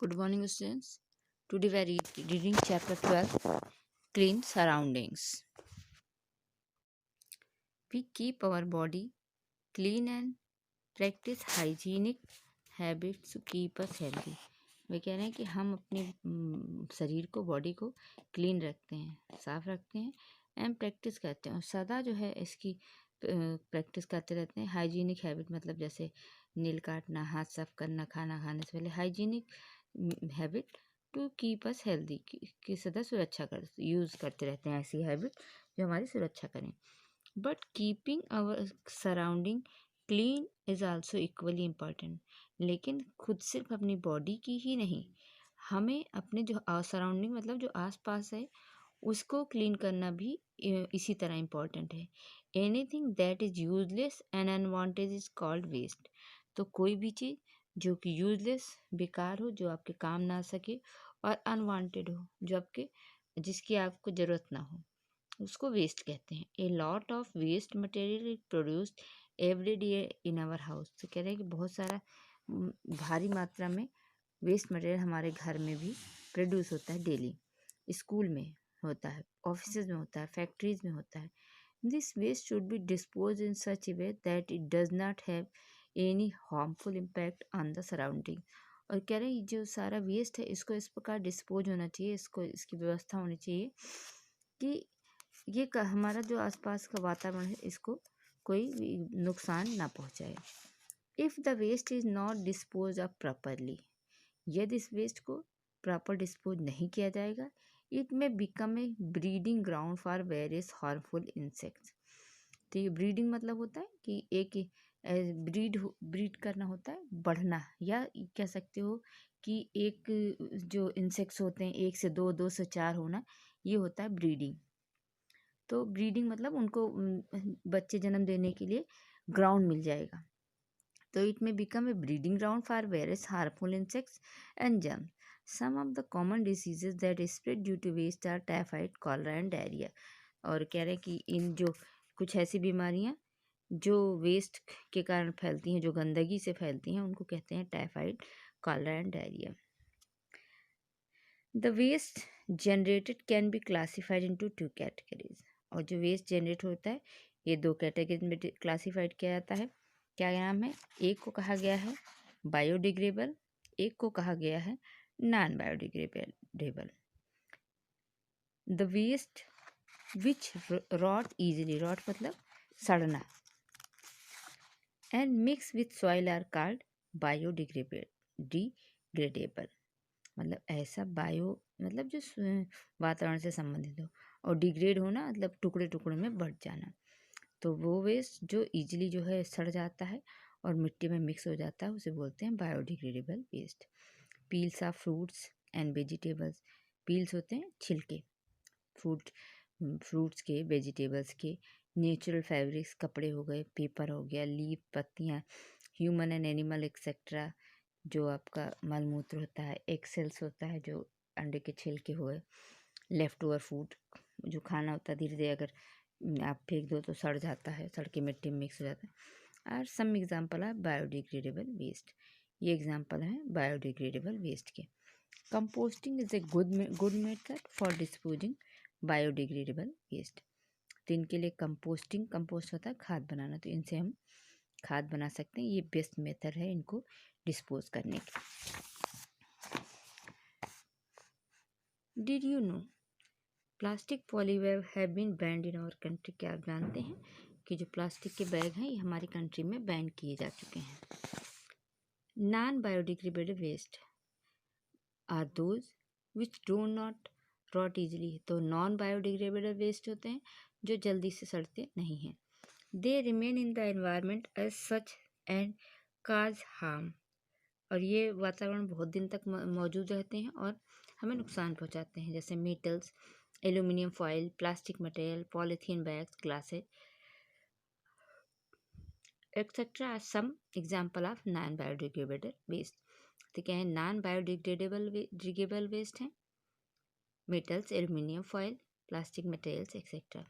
Good morning, students. Today we are reading chapter 12, Clean Surroundings. We keep our body clean and practice hygienic habits to keep us healthy. वे कह रहे हैं कि हम अपने शरीर को, बॉडी को क्लीन रखते हैं, साफ रखते हैं एंड प्रैक्टिस करते हैं और सदा जो है इसकी प्रैक्टिस करते रहते हैं। हाइजीनिक हैबिट मतलब जैसे नील काटना, हाथ साफ करना, खाना खाने से पहले hygienic habit to keep us healthy की सदा सुरक्षा कर यूज़ करते रहते हैं ऐसी हैबिट जो हमारी सुरक्षा करें। But keeping our surrounding clean is also equally important. लेकिन खुद सिर्फ अपनी बॉडी की ही नहीं, हमें अपने जो सराउंडिंग मतलब जो आसपास है उसको क्लीन करना भी इसी तरह इम्पॉर्टेंट है। Anything that is useless and unwanted is called waste. तो कोई भी चीज़ जो कि यूजलेस, बेकार हो, जो आपके काम ना आ सके, और अनवांटेड हो, जो आपके जिसकी आपको ज़रूरत ना हो, उसको वेस्ट कहते हैं। A lot of waste material is produced every day in our house. तो कह रहे हैं कि बहुत सारा भारी मात्रा में वेस्ट मटेरियल हमारे घर में भी प्रोड्यूस होता है डेली। स्कूल में होता है, ऑफिस में होता है, फैक्ट्रीज में होता है। This waste should be dispose in such a way that it does not have any harmful impact on the surrounding. और कह रहे हैं जो सारा वेस्ट है इसको इस प्रकार डिस्पोज होना चाहिए, इसको इसकी व्यवस्था होनी चाहिए कि ये हमारा जो आसपास का वातावरण है इसको कोई नुकसान ना पहुंचाए। If the waste is not dispose of properly, यदि इस वेस्ट को प्रॉपर डिस्पोज नहीं किया जाएगा, it may become a breeding ground for various harmful insects. तो ये ब्रीडिंग मतलब होता है कि एक ब्रीड करना होता है, बढ़ना, या कह सकते हो कि एक जो इंसेक्ट्स होते हैं 1 से 2, 2 से 4 होना, ये होता है ब्रीडिंग। तो ब्रीडिंग मतलब उनको बच्चे जन्म देने के लिए ग्राउंड मिल जाएगा। तो it may become a breeding ground for various harmful insects and germs. Some of the common diseases that spread due to waste are typhoid, cholera and diarrhoea. और कह रहे हैं कि इन जो कुछ ऐसी बीमारियां जो वेस्ट के कारण फैलती हैं, जो गंदगी से फैलती हैं, उनको कहते हैं typhoid, cholera and diarrhoea. The waste generated can be classified into 2 categories. और जो वेस्ट जनरेट होता है ये 2 कैटेगरी में क्लासिफाइड किया जाता है। क्या नाम है? एक को कहा गया है बायोडिग्रेडेबल, एक को कहा गया है non biodegradable. The waste which rot easily, rot मतलब सड़ना, and mix with soil are called biodegradable. मतलब ऐसा बायो मतलब जो वातावरण से संबंधित हो, और डिग्रेड होना मतलब टुकड़े टुकड़े में बढ़ जाना। तो वो वेस्ट जो इजीली जो है सड़ जाता है और मिट्टी में मिक्स हो जाता है उसे बोलते हैं biodegradable waste. Peels of fruits and vegetables, peels होते हैं छिलके, फ्रूट्स के, वेजिटेबल्स के, नेचुरल फैब्रिक्स, कपड़े हो गए, पेपर हो गया, लीफ, पत्तियाँ, ह्यूमन एंड एनिमल एक्सेट्रा, जो आपका मलमूत्र होता है, एक्सेल्स होता है जो अंडे के छिलके हुए, लेफ्ट ओवर फूड जो खाना होता है धीरे धीरे अगर आप फेंक दो तो सड़ जाता है, सड़ के मिट्टी में मिक्स हो जाता है। और सम एग्जाम्पल है बायोडिग्रेडेबल वेस्ट, ये एग्जाम्पल है बायोडिग्रेडेबल वेस्ट के। Composting is a good method for disposing biodegradable waste. तो इनके लिए कंपोस्ट होता है खाद बनाना, तो इनसे हम खाद बना सकते हैं। ये बेस्ट मेथड है इनको डिस्पोज करने की। Did you know plastic polybag have been banned in our country. क्या आप जानते हैं कि जो प्लास्टिक के बैग हैं ये हमारी कंट्री में बैन किए जा चुके हैं। Non biodegradable waste are those which do not rot easily. तो नॉन बायोडिग्रेडेबल वेस्ट होते हैं जो जल्दी से सड़ते नहीं हैं। They remain in the environment as such and cause harm. और ये वातावरण बहुत दिन तक मौजूद रहते हैं और हमें नुकसान पहुंचाते हैं, जैसे metals, aluminium foil, plastic material, polythene bags, glasses etcetera are some example of non biodegradable waste. तो क्या है? नॉन बायोडिग्रेडेबल वेस्ट हैं metals, aluminium foil, plastic materials etcetera.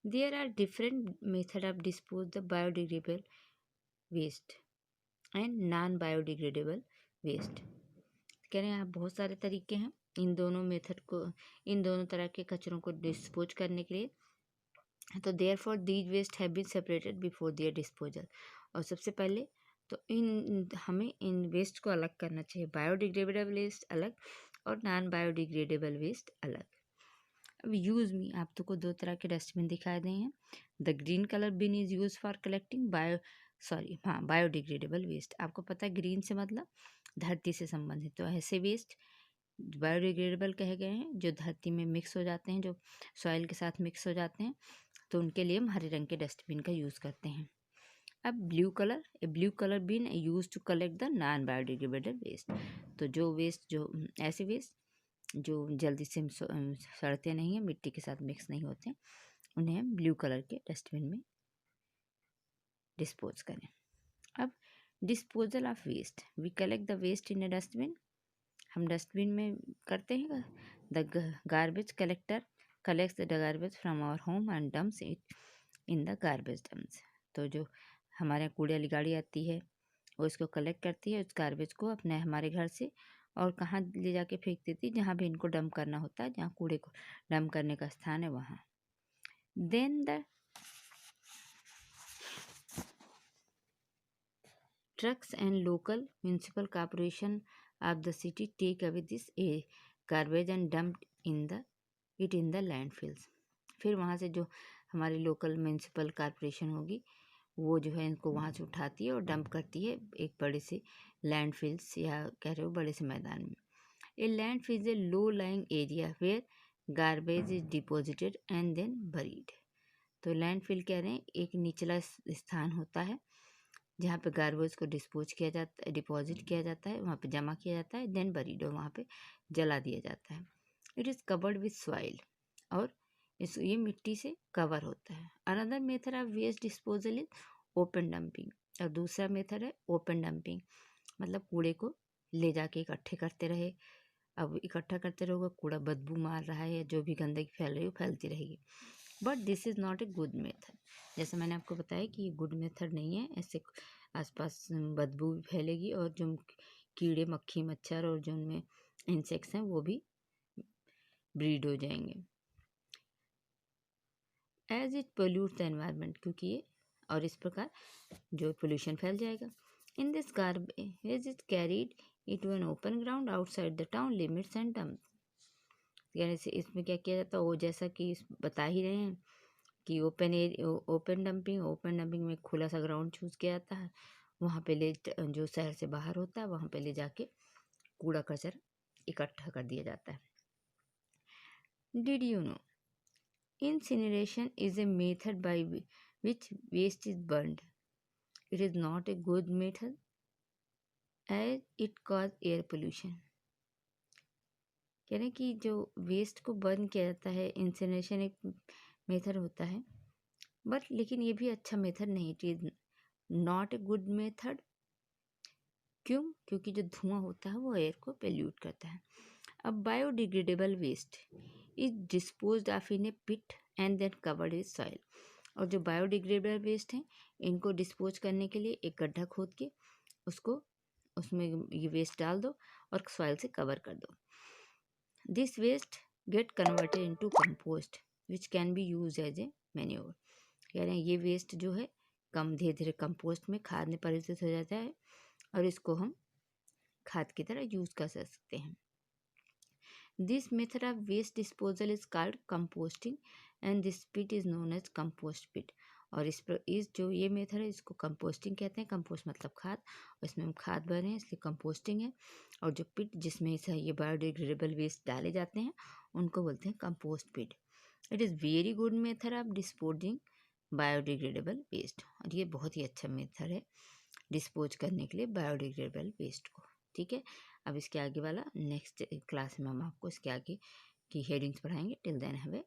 There are different methods of dispose the biodegradable waste. And non biodegradable waste. कह रहे हैं आप बहुत सारे तरीके हैं इन दोनों तरह के कचरों को डिस्पोज करने के लिए। तो therefore these waste have been separated before their disposal. और सबसे पहले तो हमें इन वेस्ट को अलग करना चाहिए, बायोडिग्रेडेबल वेस्ट अलग और नॉन बायोडिग्रेडेबल वेस्ट अलग। अब यूज़ मी आपको को 2 तरह के डस्टबिन दिखाए गए हैं। The green colour bin is use for collecting biodegradable waste. आपको पता है ग्रीन से मतलब धरती से संबंधित, तो ऐसे वेस्ट बायोडिग्रेडेबल कहे गए हैं जो धरती में मिक्स हो जाते हैं, जो सॉइल के साथ मिक्स हो जाते हैं, तो उनके लिए हम हरे रंग के डस्टबिन का यूज़ करते हैं। अब blue colour bin use to collect the non biodegradable waste. तो जो ऐसे वेस्ट जो जल्दी से सड़ते नहीं हैं, मिट्टी के साथ मिक्स नहीं होते, उन्हें हम ब्लू कलर के डस्टबिन में डिस्पोज करें। अब disposal of waste, we collect the waste in a dustbin. हम डस्टबिन में करते हैं। The garbage collector collects the garbage from our home and dumps it in the garbage dumps. तो जो हमारे यहाँ कूड़े वाली गाड़ी आती है वो इसको कलेक्ट करती है, उस गार्बेज को अपने हमारे घर से, और कहाँ ले जाके फेंक देती है, जहाँ भी इनको डंप करना होता है, जहाँ कूड़े को डंप करने का स्थान है वहाँ। Then the trucks and local municipal corporation of the city take away this garbage and dump in the landfills. फिर वहाँ से जो हमारी लोकल म्यूनिसिपल कॉर्पोरेशन होगी वो जो है इनको वहाँ से उठाती है और डंप करती है एक बड़े से लैंडफिल्स, या कह रहे हो बड़े से मैदान में। A landfill is a low lying area where garbage is deposited and then buried. तो लैंडफिल कह रहे हैं एक निचला स्थान होता है जहाँ पे गार्बेज को डिपॉजिट किया जाता है, वहाँ पे जमा किया जाता है, देन बरीड, और वहाँ पे जला दिया जाता है। It is covered with soil, और ये मिट्टी से कवर होता है। Another method of waste disposal is open dumping. और दूसरा मेथड है ओपन डंपिंग, मतलब कूड़े को ले जाके इकट्ठे करते रहे। अब इकट्ठा करते रहोगे, कूड़ा बदबू मार रहा है, जो भी गंदगी फैल रही है फैलती रहेगी। But this is not a good method. जैसे मैंने आपको बताया कि ये गुड मेथड नहीं है, ऐसे आसपास बदबू भी फैलेगी और जो कीड़े मक्खी मच्छर और जो उनमें इंसेक्ट्स हैं वो भी ब्रीड हो जाएंगे। As it pollute the environment, क्योंकि ये और इस प्रकार जो पोल्यूशन फैल जाएगा। In this garbage is carried it to an open ground outside the town limits and dump. यानी से इसमें क्या किया जाता है, वो जैसा कि बता ही रहे हैं कि ओपन डंपिंग में खुला सा ग्राउंड चूज किया जाता है, वहाँ पे जो शहर से बाहर होता है वहाँ पे ले जाके कूड़ा कचरा इकट्ठा कर दिया जाता है। Did you no incineration is a method by which waste is burned. It is not a good method as it causes air pollution. कह रहे हैं कि जो वेस्ट को बर्न किया जाता है, इंसिनरेशन एक मेथड होता है, बट लेकिन ये भी अच्छा मेथड नहीं, it is not a good method. क्यों? क्योंकि जो धुआं होता है वो एयर को पोल्यूट करता है। अब biodegradable waste is disposed of in a pit and then covered with soil. और जो बायोडिग्रेडेबल वेस्ट हैं इनको डिस्पोज करने के लिए एक गड्ढा खोद के उसमें ये वेस्ट डाल दो और सॉइल से कवर कर दो। This waste get converted into compost which can be use as a manure. कह रहे हैं ये वेस्ट जो है धीरे धीरे कंपोस्ट में खाद में परिवर्तित हो जाता है और इसको हम खाद की तरह यूज कर सकते हैं। This method of waste disposal is called composting and this pit is known as compost pit। और इस जो ये मेथड है इसको कंपोस्टिंग कहते हैं। कंपोस्ट मतलब खाद, और इसमें हम खाद भर रहे हैं इसलिए कंपोस्टिंग है। और जो पिट जिसमें ये बायोडिग्रेडेबल वेस्ट डाले जाते हैं उनको बोलते हैं compost pit. It is very good method of disposing biodegradable waste, और ये बहुत ही अच्छा मेथड है डिस्पोज करने के लिए बायोडिग्रेडेबल वेस्ट को। ठीक है, अब इसके आगे वाला नेक्स्ट क्लास में हम आपको इसके आगे की हेडिंग्स पढ़ाएंगे। Till then have a